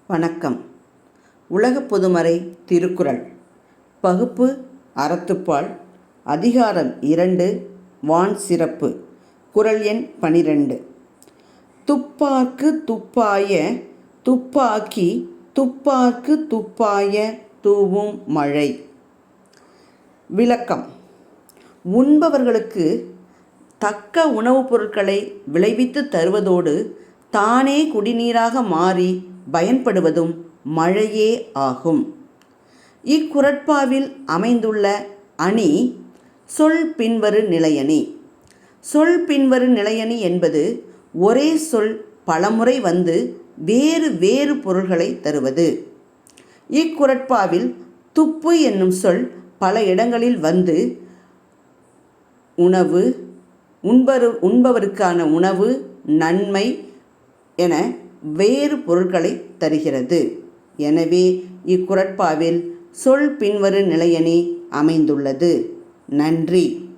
வணக்கம். உலகப் பொதுமறை திருக்குறள். பகுப்பு அறத்துப்பால். அதிகாரம் 2. வான் சிறப்பு. குறள் எண் 12. துப்பார்க்கு துப்பாய துப்பாக்கி துப்பார்க்கு துப்பாய தூவும் மழை. விளக்கம். உண்பவர்களுக்கு தக்க உணவுப் பொருட்களை விளைவித்து தருவதோடு தானே குடிநீராக மாறி பயன்படுவதும் மழையே ஆகும். இக்குறட்பாவில் அமைந்துள்ள அணி சொல் பின்வரு நிலையணி. சொல் பின்வரு நிலையணி என்பது ஒரே சொல் பலமுறை வந்து வேறு வேறு பொருள்களை தருவது. இக்குறட்பாவில் துப்பு என்னும் சொல் பல இடங்களில் வந்து உணவு, உண்பவருக்கான உணவு, நன்மை என வேறு பொருட்களை தருகிறது. எனவே இக்குறட்பாவில் சொல் பின்வரு நிலையணி அமைந்துள்ளது. நன்றி.